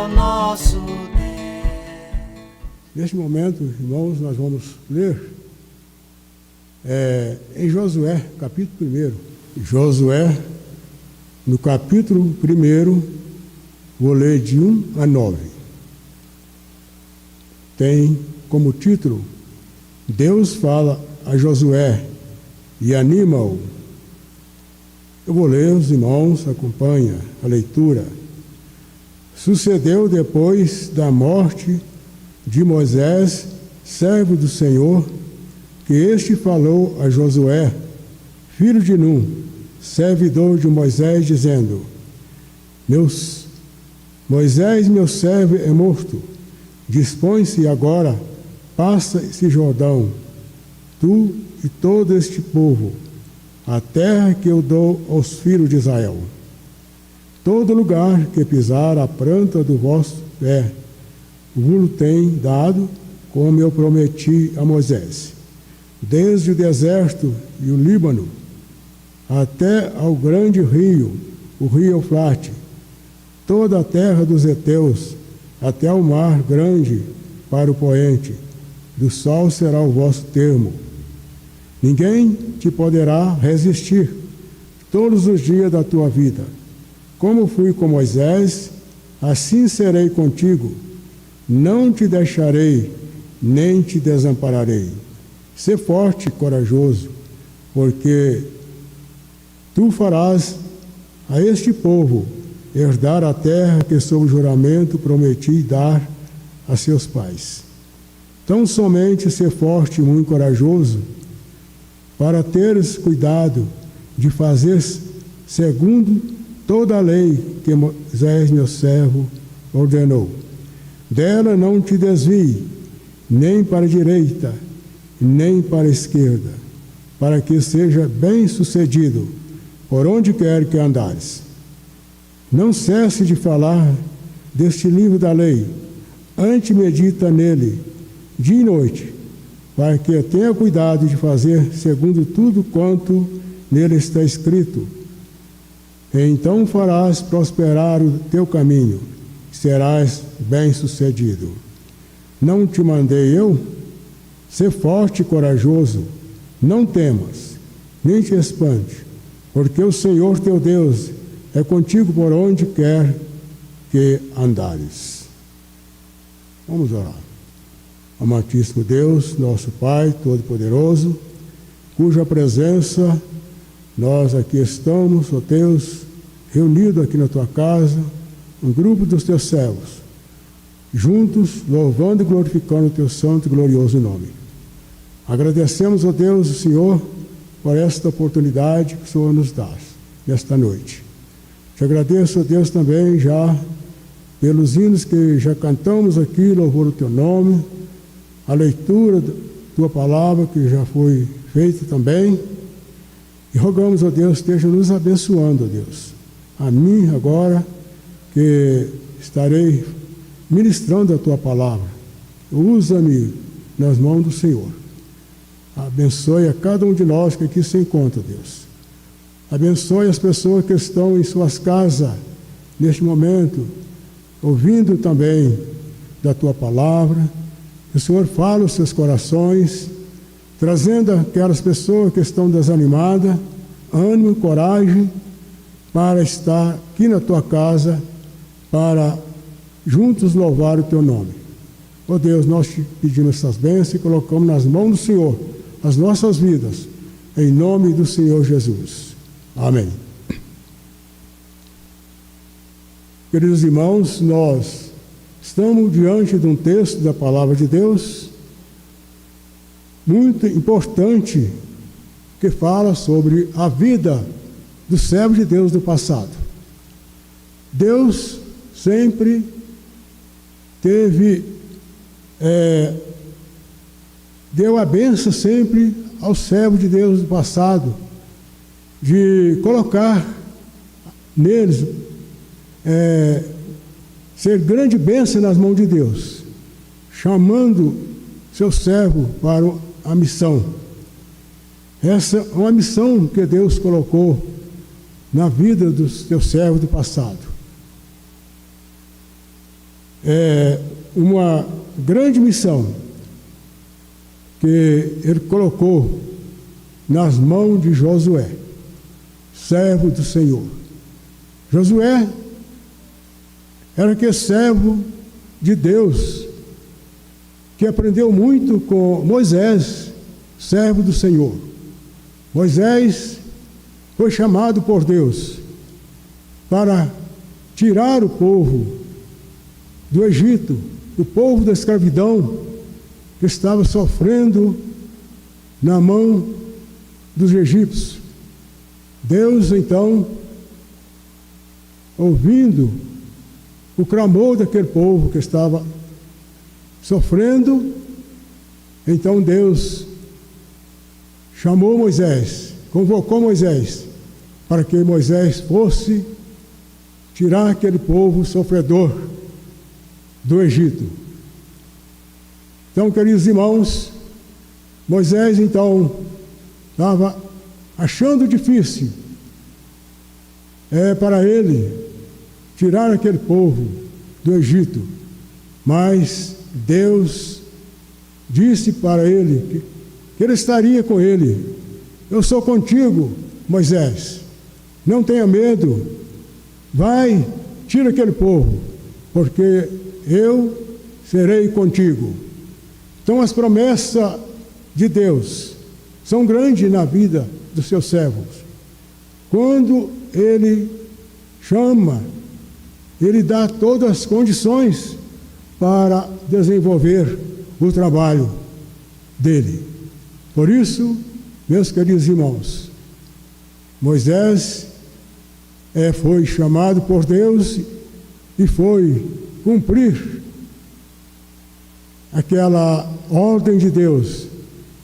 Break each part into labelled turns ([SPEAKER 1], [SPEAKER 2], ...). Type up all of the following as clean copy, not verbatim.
[SPEAKER 1] o nosso Deus.
[SPEAKER 2] Neste momento, irmãos, nós vamos ler em Josué, capítulo 1. Josué, no capítulo 1, vou ler de 1 a 9. Tem como título: Deus fala a Josué e anima-o. Eu vou ler, os irmãos acompanha a leitura. Sucedeu depois da morte de Moisés, servo do Senhor, que este falou a Josué, filho de Num, servidor de Moisés, dizendo: Moisés, meu servo, é morto. Dispõe-se agora, passa esse Jordão, tu e todo este povo, a terra que eu dou aos filhos de Israel. Todo lugar que pisar a planta do vosso pé, vos tem dado, como eu prometi a Moisés, desde o deserto e o Líbano, até ao grande rio, o rio Eufrate, toda a terra dos heteus, até o mar grande para o poente, do sol será o vosso termo. Ninguém te poderá resistir todos os dias da tua vida. Como fui com Moisés, assim serei contigo. Não te deixarei, nem te desampararei. Sê forte e corajoso, porque tu farás a este povo herdar a terra que sob juramento prometi dar a seus pais. Tão somente ser forte e muito corajoso, para teres cuidado de fazer segundo toda a lei que Moisés, meu servo, ordenou. Dela não te desvie, nem para a direita, nem para a esquerda, para que seja bem-sucedido por onde quer que andares. Não cesse de falar deste livro da lei, antes medita nele, dia e noite, para que tenha cuidado de fazer segundo tudo quanto nele está escrito. Então farás prosperar o teu caminho, serás bem-sucedido. Não te mandei eu? Sê forte e corajoso, não temas, nem te espante, porque o Senhor teu Deus é contigo por onde quer que andares. Vamos orar. Amantíssimo Deus, nosso Pai Todo-Poderoso, cuja presença nós aqui estamos, ó Deus, reunidos aqui na tua casa, um grupo dos teus servos, juntos, louvando e glorificando o teu santo e glorioso nome. Agradecemos, ó Deus, o Senhor, por esta oportunidade que o Senhor nos dá nesta noite. Te agradeço, ó Deus, também já pelos hinos que já cantamos aqui, louvor o teu nome, a leitura da tua palavra que já foi feita também, e rogamos, ó Deus, esteja nos abençoando, ó Deus. A mim agora, que estarei ministrando a tua palavra, usa-me nas mãos do Senhor. Abençoe a cada um de nós que aqui se encontra, Deus. Abençoe as pessoas que estão em suas casas neste momento, ouvindo também da tua palavra. Que o Senhor fale os seus corações, trazendo aquelas pessoas que estão desanimadas, ânimo e coragem para estar aqui na tua casa, para juntos louvar o teu nome. Ó Deus, nós te pedimos essas bênçãos e colocamos nas mãos do Senhor as nossas vidas, em nome do Senhor Jesus. Amém. Queridos irmãos, nós estamos diante de um texto da palavra de Deus muito importante, que fala sobre a vida do servo de Deus do passado. Deus sempre deu a bênção sempre ao servo de Deus do passado, de colocar neles ser grande bênção nas mãos de Deus, chamando seu servo para a missão. Essa é uma missão que Deus colocou na vida dos teus servos do passado. uma grande missão que ele colocou nas mãos de Josué, servo do Senhor. Josué era aquele servo de Deus que aprendeu muito com Moisés, servo do Senhor. Moisés foi chamado por Deus para tirar o povo do Egito, o povo da escravidão que estava sofrendo na mão dos egípcios. Deus, então, ouvindo o clamor daquele povo que estava sofrendo, então Deus chamou Moisés, convocou Moisés, para que Moisés fosse tirar aquele povo sofredor do Egito. Então, queridos irmãos, Moisés, então, estava achando difícil para ele tirar aquele povo do Egito, mas Deus disse para ele que ele estaria com ele. Eu sou contigo, Moisés, não tenha medo, vai, tira aquele povo, porque eu serei contigo. Então as promessas de Deus são grandes na vida dos seus servos. Quando ele chama, ele dá todas as condições para desenvolver o trabalho dele. Por isso, meus queridos irmãos, Moisés foi chamado por Deus e foi cumprir aquela ordem de Deus,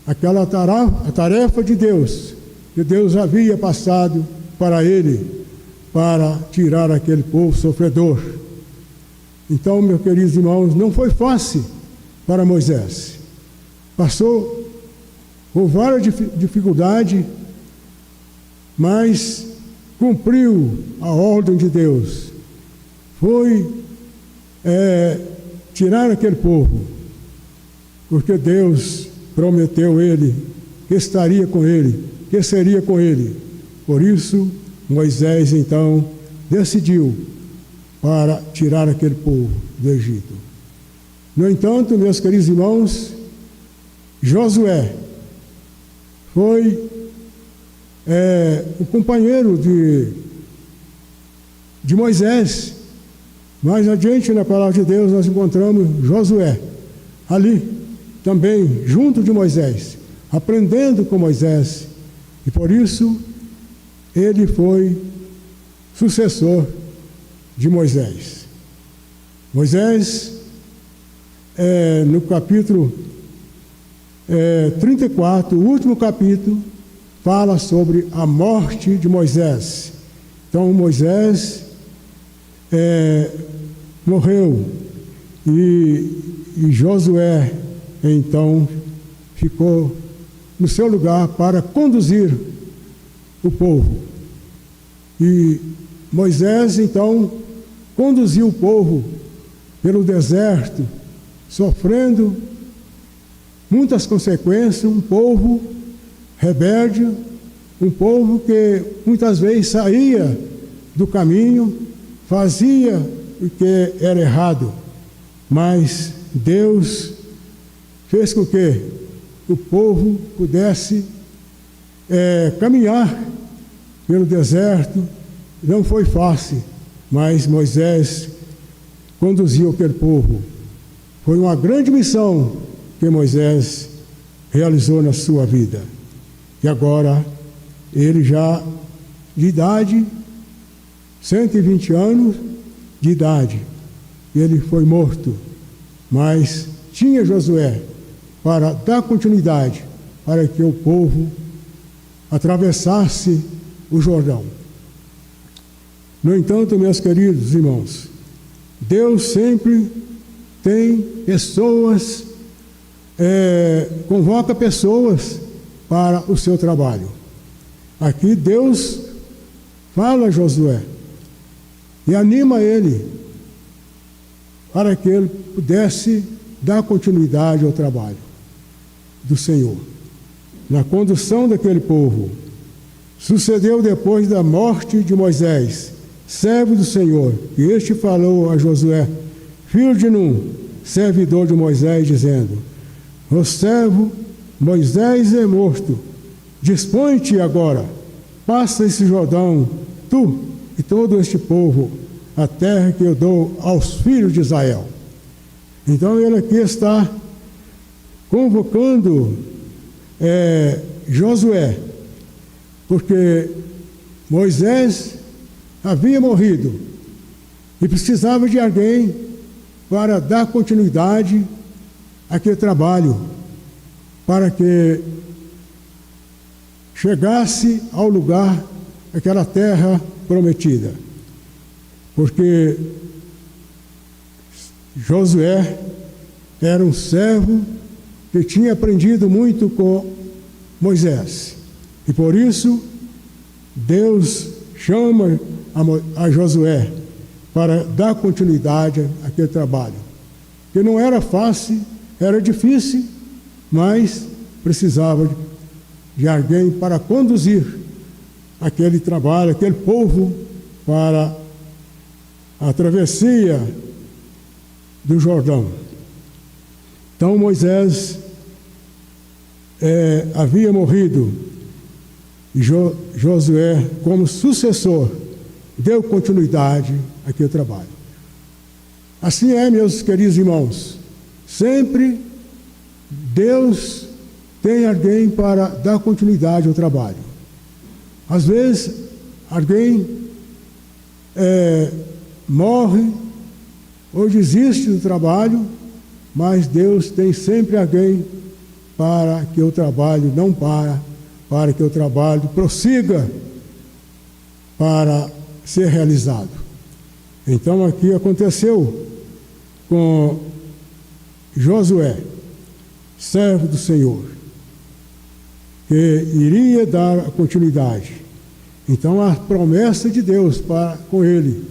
[SPEAKER 2] aquela tarefa de Deus, que Deus havia passado para ele, para tirar aquele povo sofredor. Então, meus queridos irmãos, não foi fácil para Moisés. Passou por várias dificuldades, mas cumpriu a ordem de Deus. Foi tirar aquele povo, porque Deus prometeu ele que estaria com ele, que seria com ele. Por isso, Moisés, então, decidiu para tirar aquele povo do Egito. No entanto, meus queridos irmãos, Josué foi o companheiro de Moisés. Mais adiante, na palavra de Deus, nós encontramos Josué ali, também junto de Moisés, aprendendo com Moisés. E por isso, ele foi sucessor de Moisés. Moisés, no capítulo 34, o último capítulo, fala sobre a morte de Moisés. Então, Moisés morreu e Josué, então, ficou no seu lugar para conduzir o povo. E Moisés, então, conduziu o povo pelo deserto, sofrendo muitas consequências, um povo rebelde, um povo que muitas vezes saía do caminho, fazia o que era errado, mas Deus fez com que o povo pudesse caminhar pelo deserto. Não foi fácil, mas Moisés conduziu aquele povo. Foi uma grande missão que Moisés realizou na sua vida. E agora, ele já de idade, 120 anos de idade, ele foi morto, mas tinha Josué para dar continuidade, para que o povo atravessasse o Jordão. No entanto, meus queridos irmãos, Deus sempre tem pessoas, convoca pessoas para o seu trabalho. Aqui Deus fala a Josué e anima ele para que ele pudesse dar continuidade ao trabalho do Senhor, na condução daquele povo. Sucedeu depois da morte de Moisés, servo do Senhor, que este falou a Josué, filho de Num, servidor de Moisés, dizendo: o servo Moisés é morto, dispõe-te agora, passa esse Jordão, tu e todo este povo, a terra que eu dou aos filhos de Israel. Então ele aqui está convocando Josué, porque Moisés havia morrido e precisava de alguém para dar continuidade àquele trabalho, para que chegasse ao lugar, aquela terra prometida. Porque Josué era um servo que tinha aprendido muito com Moisés. E por isso, Deus chama a Josué para dar continuidade àquele trabalho. Que não era fácil, era difícil, mas precisava de alguém para conduzir aquele trabalho, aquele povo para a travessia do Jordão. Então Moisés havia morrido e Josué, como sucessor, deu continuidade àquele trabalho. Assim é, meus queridos irmãos, sempre Deus tem alguém para dar continuidade ao trabalho. Às vezes, alguém morre ou desiste do trabalho, mas Deus tem sempre alguém para que o trabalho não para que o trabalho prossiga para ser realizado. Então aqui aconteceu com Josué, servo do Senhor, que iria dar a continuidade. Então a promessa de Deus com ele,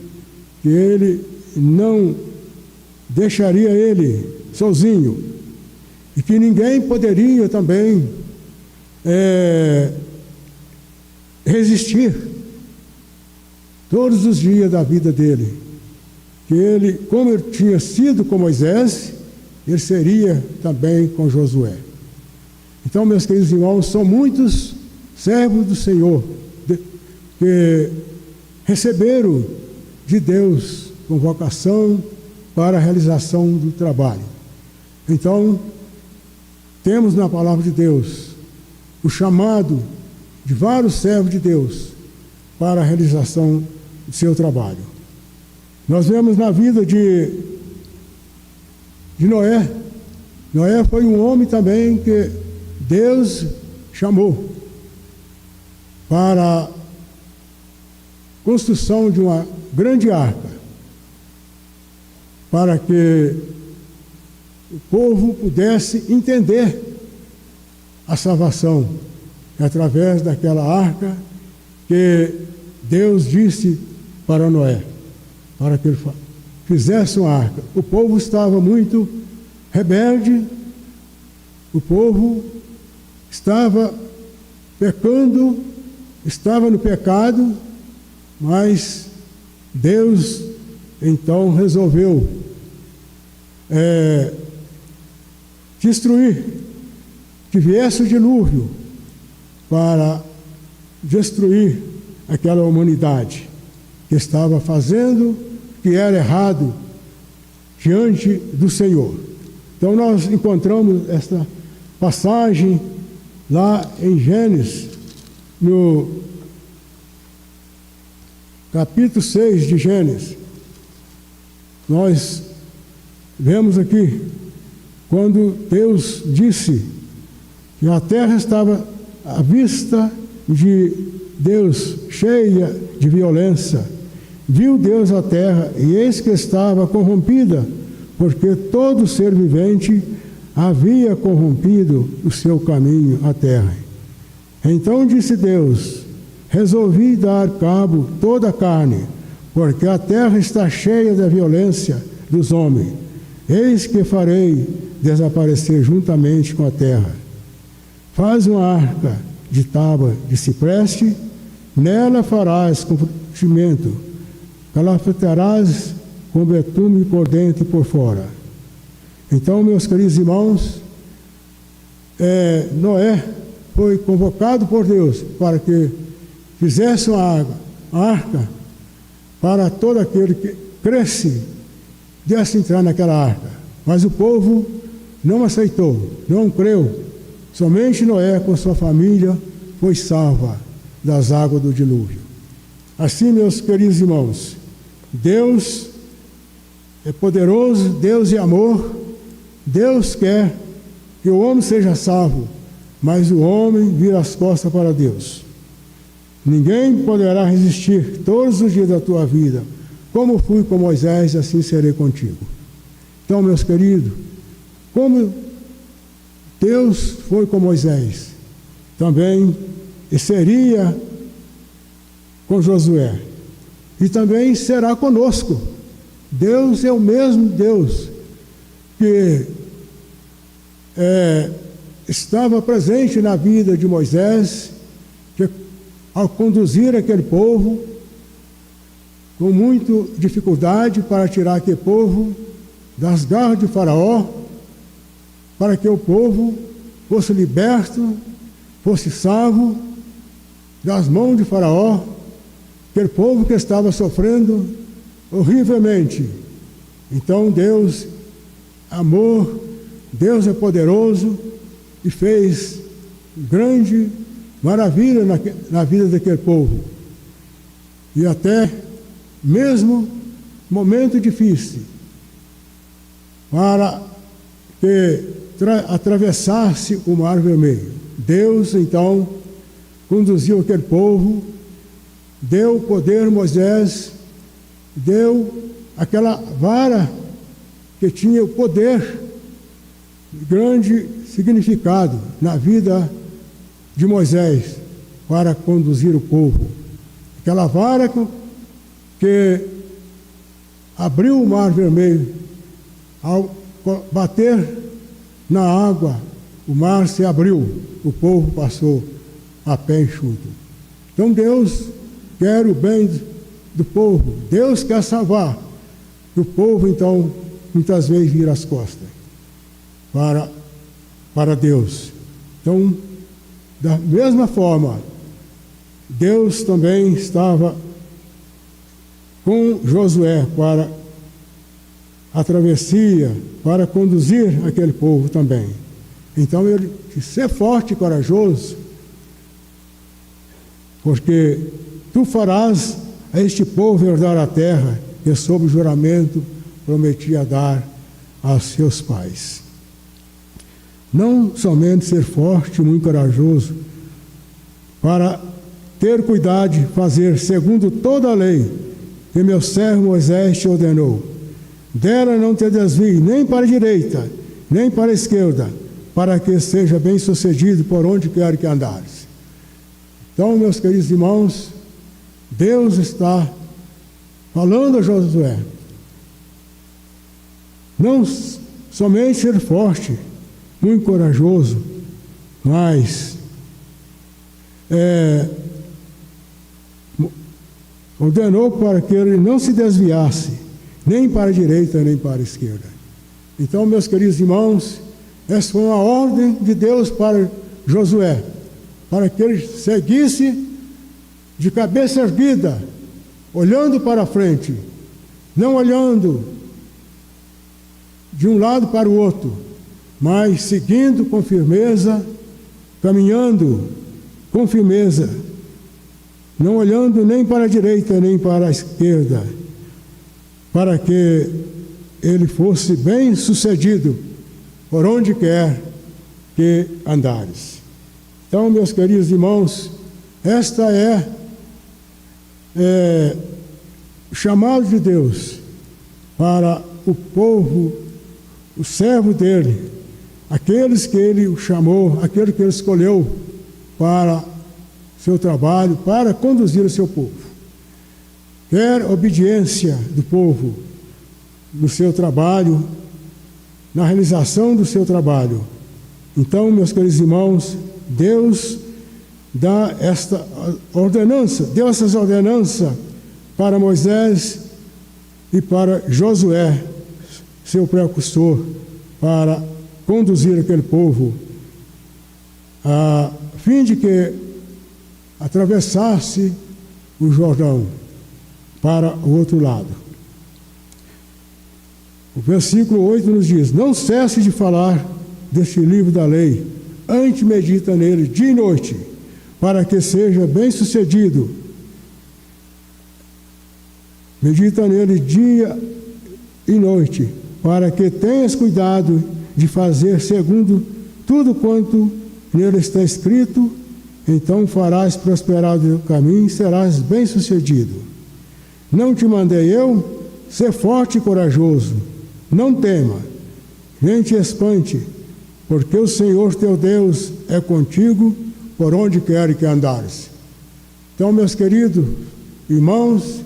[SPEAKER 2] que ele não deixaria ele sozinho, e que ninguém poderia também resistir todos os dias da vida dele. Que ele, como ele tinha sido com Moisés, ele seria também com Josué. Então, meus queridos irmãos, são muitos servos do Senhor que receberam de Deus convocação para a realização do trabalho. Então, temos na palavra de Deus o chamado de vários servos de Deus para a realização do seu trabalho. Nós vemos na vida de Noé. Noé foi um homem também que Deus chamou para a construção de uma grande arca, para que o povo pudesse entender a salvação através daquela arca que Deus disse para Noé, para que ele fizesse uma arca. O povo estava muito rebelde, o povo estava pecando, estava no pecado, mas Deus então resolveu destruir, que viesse o dilúvio para destruir aquela humanidade que estava fazendo o que era errado diante do Senhor. Então nós encontramos esta passagem lá em Gênesis, no capítulo 6 de Gênesis. Nós vemos aqui, quando Deus disse que a terra estava à vista de Deus, cheia de violência, viu Deus a terra, e eis que estava corrompida, porque todo ser vivente havia corrompido o seu caminho à terra. Então disse Deus: resolvi dar cabo toda a carne, porque a terra está cheia de violência, dos homens. Eis que farei desaparecer juntamente com a terra. Faz uma arca de tábua de cipreste, nela farás compartimento, calafetarás com betume por dentro e por fora. Então, meus queridos irmãos, Noé foi convocado por Deus para que fizesse uma arca para todo aquele que cresce, desse entrar naquela arca. Mas o povo não aceitou, não creu. Somente Noé com sua família foi salva das águas do dilúvio. Assim, meus queridos irmãos, Deus é poderoso, Deus é amor, Deus quer que o homem seja salvo, mas o homem vira as costas para Deus. Ninguém poderá resistir todos os dias da tua vida. Como fui com Moisés, assim serei contigo. Então, meus queridos, como Deus foi com Moisés, também seria com Josué. E também será conosco. Deus é o mesmo Deus que estava presente na vida de Moisés, que ao conduzir aquele povo, com muita dificuldade para tirar aquele povo das garras de Faraó, para que o povo fosse liberto, fosse salvo das mãos de Faraó, aquele povo que estava sofrendo horrivelmente. Então Deus, amor, Deus é poderoso e fez grande maravilha na vida daquele povo. E até mesmo momento difícil, para que atravessasse o Mar Vermelho. Deus, então, conduziu aquele povo, deu poder a Moisés, deu aquela vara que tinha o poder, grande significado na vida de Moisés para conduzir o povo. Aquela vara que abriu o Mar Vermelho, ao bater na água, o mar se abriu, o povo passou a pé enxuto. Então Deus quer o bem do povo, Deus quer salvar. E o povo, então, muitas vezes vira as costas para Deus. Então, da mesma forma, Deus também estava com Josué para a travessia, para conduzir aquele povo também. Então ele disse: ser forte e corajoso, porque tu farás a este povo herdar a terra que sob o juramento prometia dar aos seus pais. Não somente ser forte e muito corajoso, para ter cuidado de fazer segundo toda a lei que meu servo Moisés te ordenou. Dela não te desvie nem para a direita, nem para a esquerda, para que seja bem sucedido por onde quer que andares. Então, meus queridos irmãos, Deus está falando a Josué, não somente ser forte, muito corajoso, mas ordenou para que ele não se desviasse nem para a direita, nem para a esquerda. Então, meus queridos irmãos, essa foi uma ordem de Deus para Josué, para que ele seguisse de cabeça erguida, olhando para a frente, não olhando de um lado para o outro, mas seguindo com firmeza, caminhando com firmeza, não olhando nem para a direita, nem para a esquerda, para que ele fosse bem sucedido por onde quer que andares. Então, meus queridos irmãos, esta é o chamado de Deus para o povo, o servo dele, aqueles que ele chamou, aquele que ele escolheu para seu trabalho, para conduzir o seu povo. Quer obediência do povo, no seu trabalho, na realização do seu trabalho. Então, meus queridos irmãos, Deus dá esta ordenança, deu essas ordenanças para Moisés e para Josué, seu precursor, para conduzir aquele povo, a fim de que atravessasse o Jordão para o outro lado. O versículo 8 nos diz: não cesse de falar deste livro da lei, antes medita nele dia e noite, para que seja bem sucedido. Medita nele dia e noite, para que tenhas cuidado de fazer segundo tudo quanto nele está escrito, então farás prosperar o teu caminho e serás bem sucedido. Não te mandei eu? Ser forte e corajoso, não tema, nem te espante, porque o Senhor teu Deus é contigo por onde quer que andares. Então, meus queridos irmãos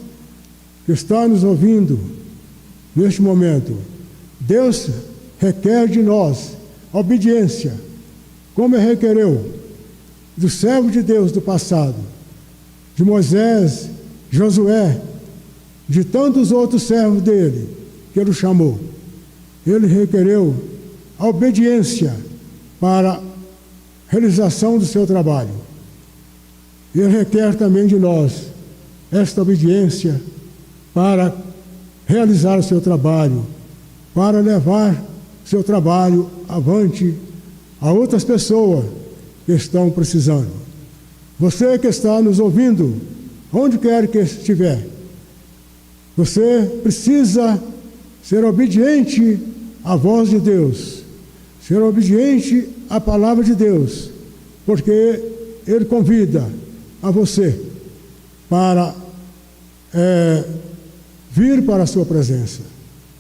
[SPEAKER 2] que estão nos ouvindo neste momento, Deus requer de nós obediência, como requereu do servo de Deus do passado, de Moisés, Josué, de tantos outros servos dele, que ele chamou. Ele requereu a obediência para a realização do seu trabalho. Ele requer também de nós esta obediência para realizar o seu trabalho, para levar seu trabalho avante a outras pessoas que estão precisando. Você que está nos ouvindo, onde quer que estiver, você precisa ser obediente à voz de Deus, ser obediente à palavra de Deus, porque Ele convida a você para vir para a sua presença.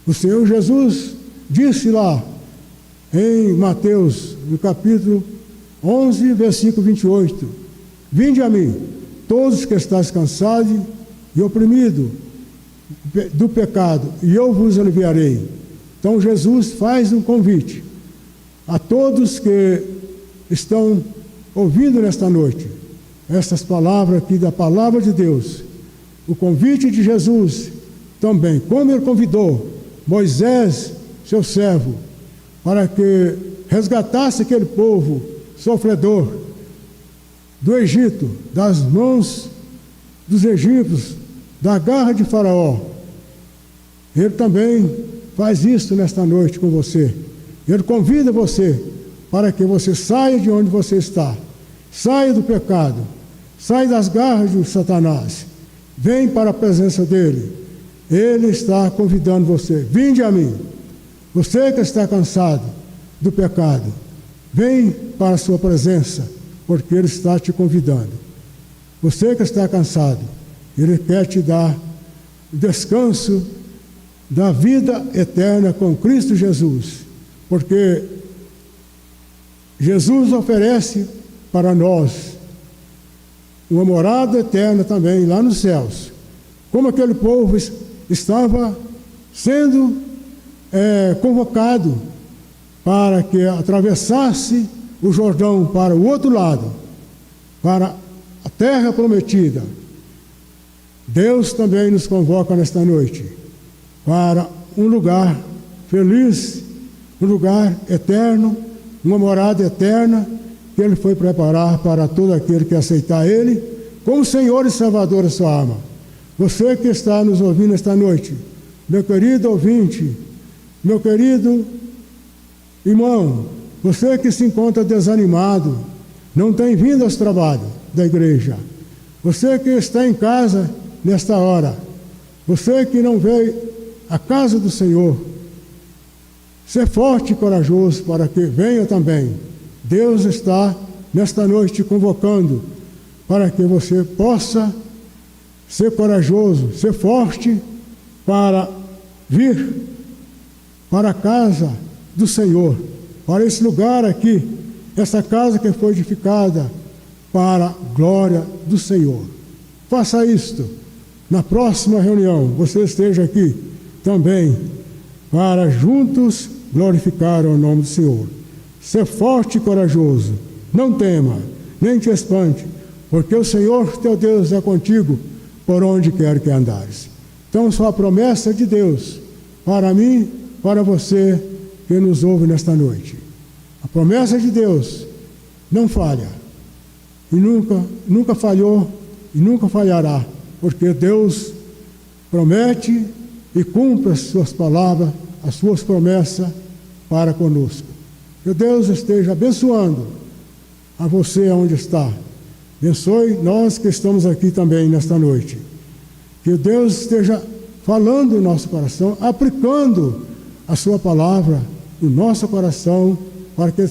[SPEAKER 2] O Senhor Jesus disse lá em Mateus, no capítulo 11, versículo 28, vinde a mim, todos que estáis cansados e oprimidos do pecado, e eu vos aliviarei. Então Jesus faz um convite a todos que estão ouvindo nesta noite essas palavras aqui da palavra de Deus. O convite de Jesus também, como ele convidou Moisés, seu servo, para que resgatasse aquele povo sofredor do Egito, das mãos dos egípcios, da garra de Faraó. Ele também faz isso nesta noite com você. Ele convida você para que você saia de onde você está, saia do pecado, saia das garras de Satanás, vem para a presença dele. Ele está convidando você, vinde a mim. Você que está cansado do pecado, vem para a sua presença, porque ele está te convidando. Você que está cansado, ele quer te dar o descanso da vida eterna com Cristo Jesus, porque Jesus oferece para nós uma morada eterna também lá nos céus. Como aquele povo estava sendo convocado para que atravessasse o Jordão para o outro lado, para a terra prometida. Deus também nos convoca nesta noite para um lugar feliz, um lugar eterno, uma morada eterna que Ele foi preparar para todo aquele que aceitar Ele como Senhor e Salvador da sua alma. Você que está nos ouvindo esta noite, meu querido ouvinte, meu querido irmão, você que se encontra desanimado, não tem vindo aos trabalhos da igreja, você que está em casa nesta hora, você que não veio à casa do Senhor, ser forte e corajoso para que venha também. Deus está nesta noite te convocando para que você possa ser corajoso, ser forte para vir para a casa do Senhor, para esse lugar aqui, essa casa que foi edificada para a glória do Senhor. Faça isto. Na próxima reunião, você esteja aqui também para juntos glorificar o nome do Senhor. Ser forte e corajoso, não tema, nem te espante, porque o Senhor teu Deus é contigo por onde quer que andares. Então, só a promessa de Deus para mim, para você que nos ouve nesta noite. A promessa de Deus não falha, e nunca falhou e nunca falhará, porque Deus promete e cumpre as suas palavras, as suas promessas para conosco. Que Deus esteja abençoando a você onde está. Abençoe nós que estamos aqui também nesta noite. Que Deus esteja falando no nosso coração, aplicando a sua palavra no nosso coração, para que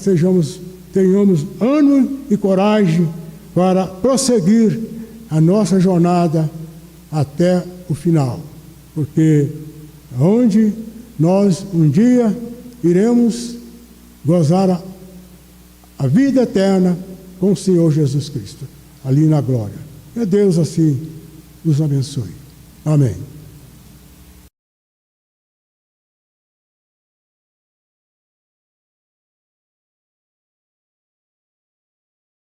[SPEAKER 2] tenhamos ânimo e coragem para prosseguir a nossa jornada até o final. Porque onde nós um dia iremos gozar a vida eterna com o Senhor Jesus Cristo, ali na glória. Que Deus assim nos abençoe. Amém.